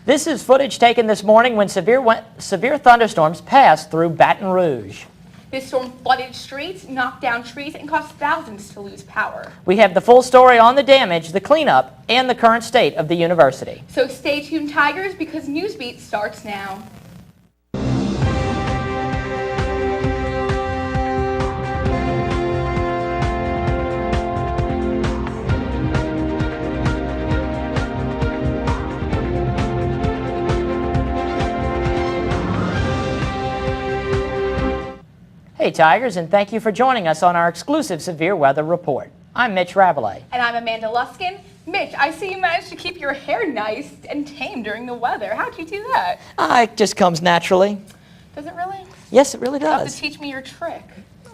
This is footage taken this morning when severe thunderstorms passed through Baton Rouge. This storm flooded streets, knocked down trees, and caused thousands to lose power. We have the full story on the damage, the cleanup, and the current state of the university. So stay tuned, Tigers, because Newsbeat starts now. Hey Tigers, and thank you for joining us on our exclusive severe weather report. I'm Mitch Rabelais. And I'm Amanda Luskin. Mitch, I see you managed to keep your hair nice and tame during the weather. How'd you do that? It just comes naturally. Does it really? Yes, it really You have does. to teach me your trick.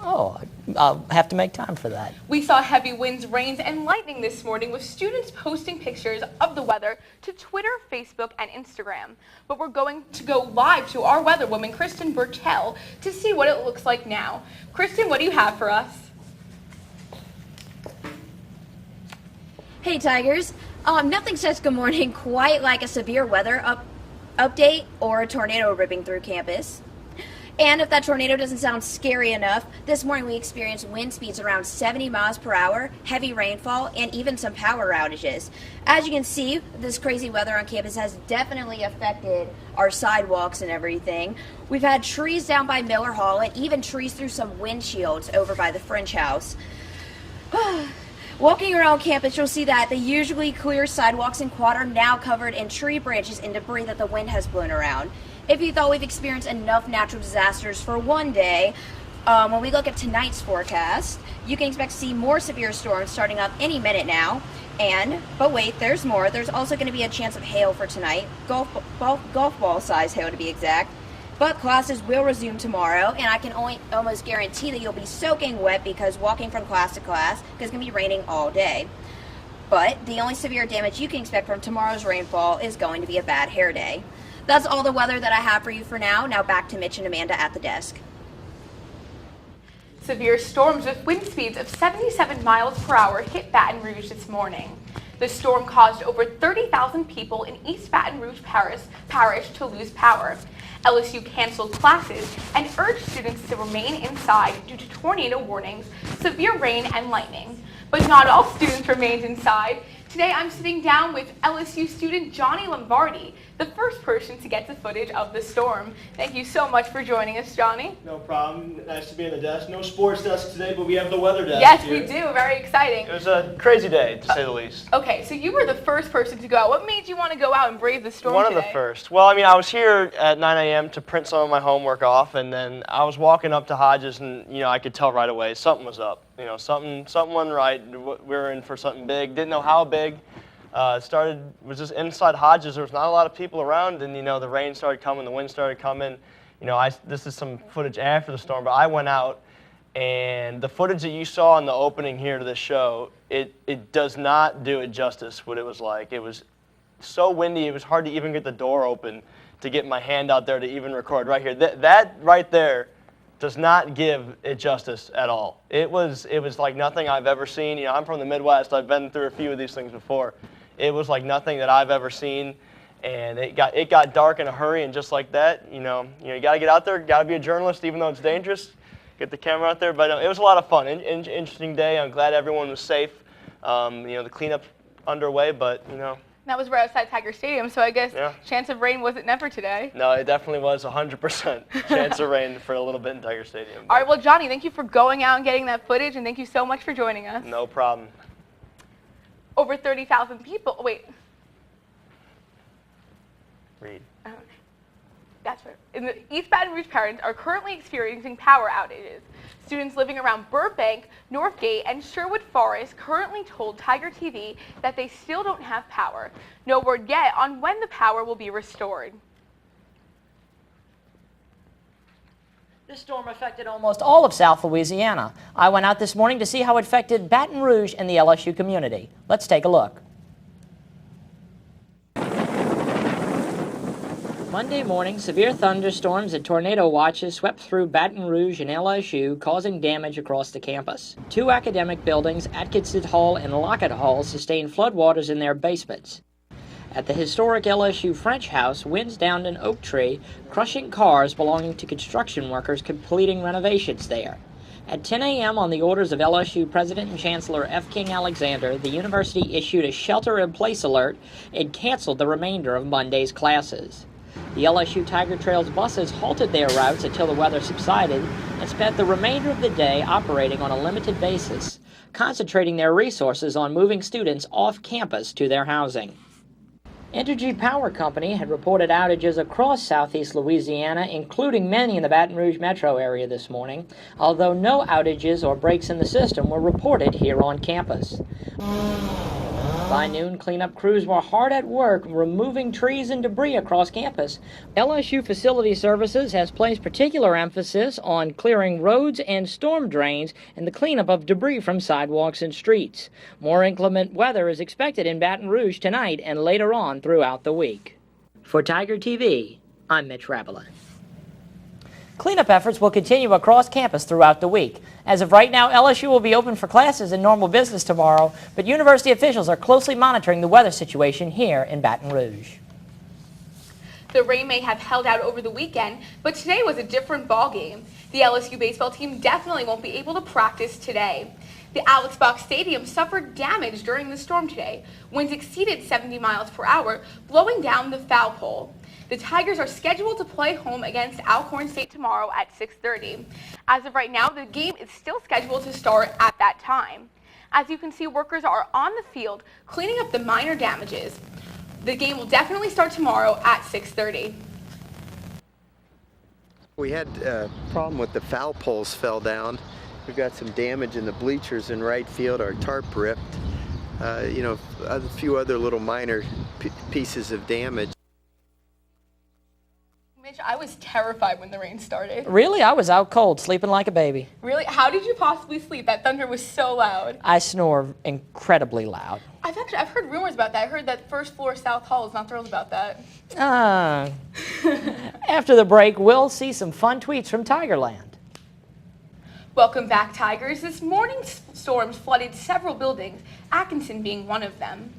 Oh, I'll have to make time for that. We saw heavy winds, rains, and lightning this morning with students posting pictures of the weather to Twitter, Facebook, and Instagram. But we're going to go live to our weather woman, Kristen Burtell, to see what it looks like now. Kristen, what do you have for us? Hey Tigers, nothing says good morning quite like a severe weather update or a tornado ripping through campus. And if that tornado doesn't sound scary enough, this morning we experienced wind speeds around 70 miles per hour, heavy rainfall, and even some power outages. As you can see, this crazy weather on campus has definitely affected our sidewalks and everything. We've had trees down by Miller Hall and even trees through some windshields over by the French House. Walking around campus, you'll see that the usually clear sidewalks and quad are now covered in tree branches and debris that the wind has blown around. If you thought we've experienced enough natural disasters for one day, when we look at tonight's forecast, you can expect to see more severe storms starting up any minute now. But wait, there's more. There's also going to be a chance of hail for tonight, golf ball size hail to be exact. But classes will resume tomorrow, and I can almost guarantee that you'll be soaking wet because walking from class to class, because it's going to be raining all day. But the only severe damage you can expect from tomorrow's rainfall is going to be a bad hair day. That's all the weather that I have for you for now. Now back to Mitch and Amanda at the desk. Severe storms with wind speeds of 77 miles per hour hit Baton Rouge this morning. The storm caused over 30,000 people in East Baton Rouge Parish to lose power. LSU canceled classes and urged students to remain inside due to tornado warnings, severe rain, and lightning. But not all students remained inside. Today I'm sitting down with LSU student Johnny Lombardi, the first person to get the footage of the storm. Thank you so much for joining us, Johnny. No problem. Nice to be in the desk. No sports desk today, but we have the weather desk. Yes, here. we do. Very exciting. It was a crazy day, to say the least. Okay, so you were the first person to go out. What made you want to go out and brave the storm One today? of the first. Well, I mean, I was here at 9 a.m. to print some of my homework off, and then I was walking up to Hodges, and, I could tell right away something was up. Something wasn't right. We were in for something big. Didn't know how big. Was just inside Hodges. There was not a lot of people around, and the rain started coming, the wind started coming. This is some footage after the storm, but I went out, and the footage that you saw in the opening here to this show, it does not do it justice what it was like. It was so windy, it was hard to even get the door open to get my hand out there to even record right here. That right there does not give it justice at all. It was like nothing I've ever seen. I'm from the Midwest. I've been through a few of these things before. It was like nothing that I've ever seen, and it got dark in a hurry, and just like that, you got to get out there, got to be a journalist, even though it's dangerous. Get the camera out there, but it was a lot of fun. Interesting day. I'm glad everyone was safe. The cleanup underway, but That was right outside Tiger Stadium, so I guess Yeah. chance of rain wasn't never today. No, it definitely was 100% chance of rain for a little bit in Tiger Stadium. All right, well, Johnny, thank you for going out and getting that footage, and thank you so much for joining us. No problem. Over 30,000 people. Wait. Read. That's right. In the East Baton Rouge parents are currently experiencing power outages. Students living around Burbank, Northgate, and Sherwood Forest currently told Tiger TV that they still don't have power. No word yet on when the power will be restored. This storm affected almost all of South Louisiana. I went out this morning to see how it affected Baton Rouge and the LSU community. Let's take a look. Monday morning, severe thunderstorms and tornado watches swept through Baton Rouge and LSU, causing damage across the campus. Two academic buildings, Atkinson Hall and Lockett Hall, sustained floodwaters in their basements. at the historic LSU French House, winds downed an oak tree, crushing cars belonging to construction workers completing renovations there. At 10 a.m. on the orders of LSU President and Chancellor F. King Alexander, the university issued a shelter-in-place alert and canceled the remainder of Monday's classes. The LSU Tiger Trails buses halted their routes until the weather subsided and spent the remainder of the day operating on a limited basis, concentrating their resources on moving students off campus to their housing. Entergy Power Company had reported outages across southeast Louisiana, including many in the Baton Rouge metro area this morning, although no outages or breaks in the system were reported here on campus. By noon, cleanup crews were hard at work removing trees and debris across campus. LSU Facility Services has placed particular emphasis on clearing roads and storm drains and the cleanup of debris from sidewalks and streets. More inclement weather is expected in Baton Rouge tonight and later on throughout the week. For Tiger TV, I'm Mitch Rabelin. Cleanup efforts will continue across campus throughout the week. As of right now, LSU will be open for classes and normal business tomorrow, but university officials are closely monitoring the weather situation here in Baton Rouge. The rain may have held out over the weekend, but today was a different ballgame. The LSU baseball team definitely won't be able to practice today. The Alex Box Stadium suffered damage during the storm today. Winds exceeded 70 miles per hour, blowing down the foul pole. The Tigers are scheduled to play home against Alcorn State tomorrow at 6:30. As of right now, the game is still scheduled to start at that time. As you can see, workers are on the field cleaning up the minor damages. The game will definitely start tomorrow at 6:30. We had a problem with the foul poles fell down. We've got some damage in the bleachers in right field. Our tarp ripped. A few other little minor pieces of damage. Mitch, I was terrified when the rain started. Really? I was out cold, sleeping like a baby. Really? How did you possibly sleep? That thunder was so loud. I snore incredibly loud. I've heard rumors about that. I heard that first floor South Hall is not thrilled about that. After the break, we'll see some fun tweets from Tigerland. Welcome back, Tigers. This morning's storms flooded several buildings, Atkinson being one of them.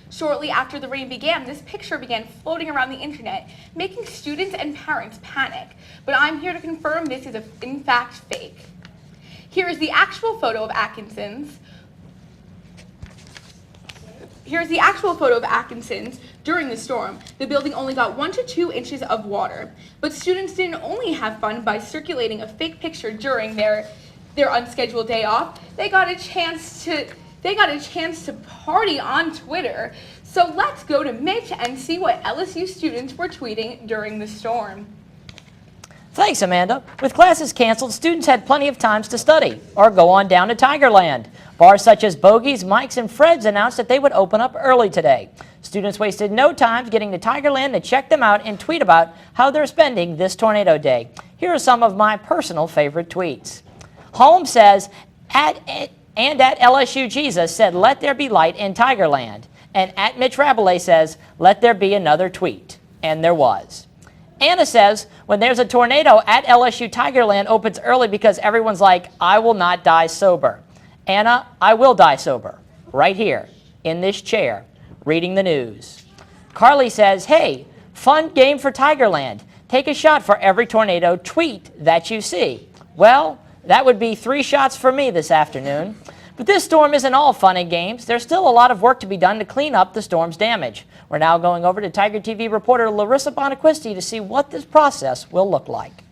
Shortly after the rain began, this picture began floating around the internet, making students and parents panic. But I'm here to confirm this is in fact fake. Here is the actual photo of Atkinson's. Here's the actual photo of Atkinson's during the storm. The building only got 1 to 2 inches of water. But students didn't only have fun by circulating a fake picture during their unscheduled day off. They got a chance to party on Twitter. So let's go to Mitch and see what LSU students were tweeting during the storm. Thanks, Amanda. With classes canceled, students had plenty of times to study or go on down to Tigerland. Bars such as Bogey's, Mike's, and Fred's announced that they would open up early today. Students wasted no time getting to Tigerland to check them out and tweet about how they're spending this tornado day. Here are some of my personal favorite tweets. Holmes says, at LSU Jesus said, "Let there be light in Tigerland." And at Mitch Rabelais says, "Let there be another tweet." And there was. Anna says, when there's a tornado at LSU, Tigerland opens early because everyone's like, "I will not die sober." Anna, I will die sober, right here, in this chair, reading the news. Carly says, hey, fun game for Tigerland. Take a shot for every tornado tweet that you see. Well, that would be 3 shots for me this afternoon. But this storm isn't all fun and games. There's still a lot of work to be done to clean up the storm's damage. We're now going over to Tiger TV reporter Larissa Bonaquisti to see what this process will look like.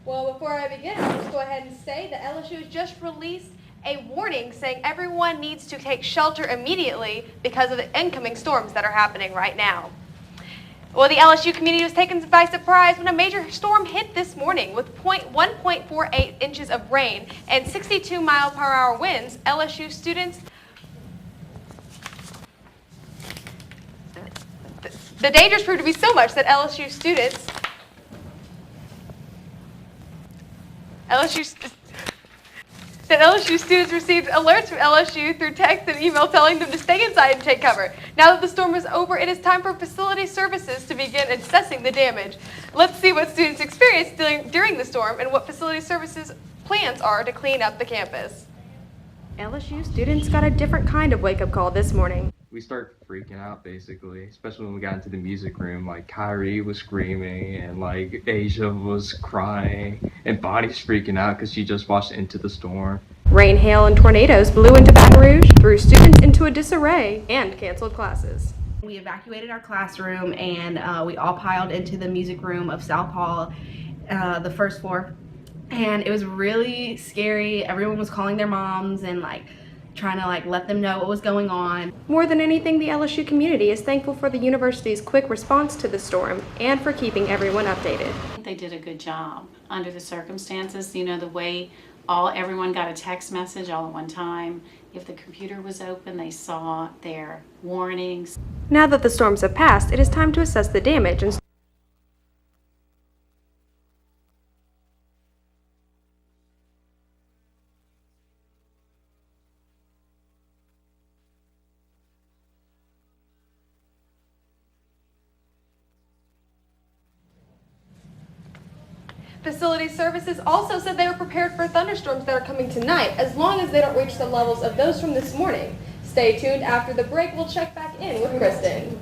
Well, before I begin, I'll just go ahead and say that LSU has just released a warning saying everyone needs to take shelter immediately because of the incoming storms that are happening right now. Well, the LSU community was taken by surprise when a major storm hit this morning with 1.48 inches of rain and 62-mile-per-hour winds. LSU students, the dangers proved to be so much that LSU students received alerts from LSU through text and email telling them to stay inside and take cover. Now that the storm is over, it is time for facility services to begin assessing the damage. Let's see what students experienced during the storm and what facility services plans are to clean up the campus. LSU students got a different kind of wake-up call this morning. we started freaking out basically, especially when we got into the music room. Like Kyrie was screaming and like Asia was crying and Bonnie's freaking out because she just watched Into the Storm. Rain, hail, and tornadoes blew into Baton Rouge, threw students into a disarray, and canceled classes. We evacuated our classroom and we all piled into the music room of South Hall, the first floor. And it was really scary. Everyone was calling their moms and trying to let them know what was going on. More than anything, the LSU community is thankful for the university's quick response to the storm and for keeping everyone updated. I think they did a good job under the circumstances. You know, the way everyone got a text message all at one time. If the computer was open, they saw their warnings. Now that the storms have passed, it is time to assess the damage and Facility Services also said they were prepared for thunderstorms that are coming tonight, as long as they don't reach the levels of those from this morning. Stay tuned. After the break, we'll check back in with Kristen.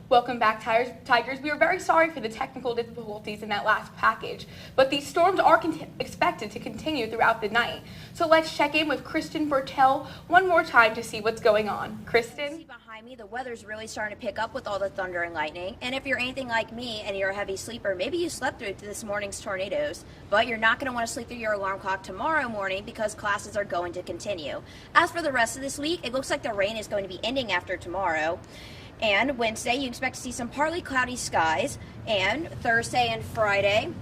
Welcome back, Tigers. We are very sorry for the technical difficulties in that last package, but these storms are expected to continue throughout the night. So let's check in with Kristen Bertel one more time to see what's going on. Kristen? See behind me, the weather's really starting to pick up with all the thunder and lightning. And if you're anything like me and you're a heavy sleeper, maybe you slept through this morning's tornadoes, but you're not going to want to sleep through your alarm clock tomorrow morning because classes are going to continue. As for the rest of this week, it looks like the rain is going to be ending after tomorrow. And Wednesday, you expect to see some partly cloudy skies, and Thursday and Friday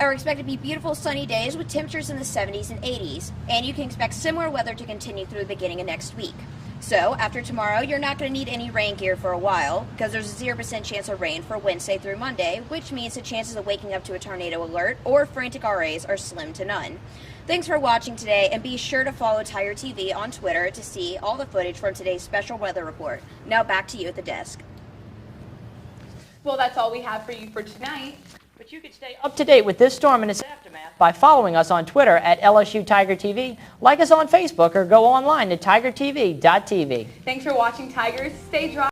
are expected to be beautiful sunny days with temperatures in the 70s and 80s, and you can expect similar weather to continue through the beginning of next week. So after tomorrow, you're not going to need any rain gear for a while because there's a 0% chance of rain for Wednesday through Monday, which means the chances of waking up to a tornado alert or frantic RAs are slim to none. Thanks for watching today, and be sure to follow Tiger TV on Twitter to see all the footage from today's special weather report. Now back to you at the desk. Well, that's all we have for you for tonight. But you can stay up to date with this storm and its aftermath by following us on Twitter at LSU Tiger TV, like us on Facebook, or go online to tigertv.tv. Thanks for watching, Tigers. Stay dry.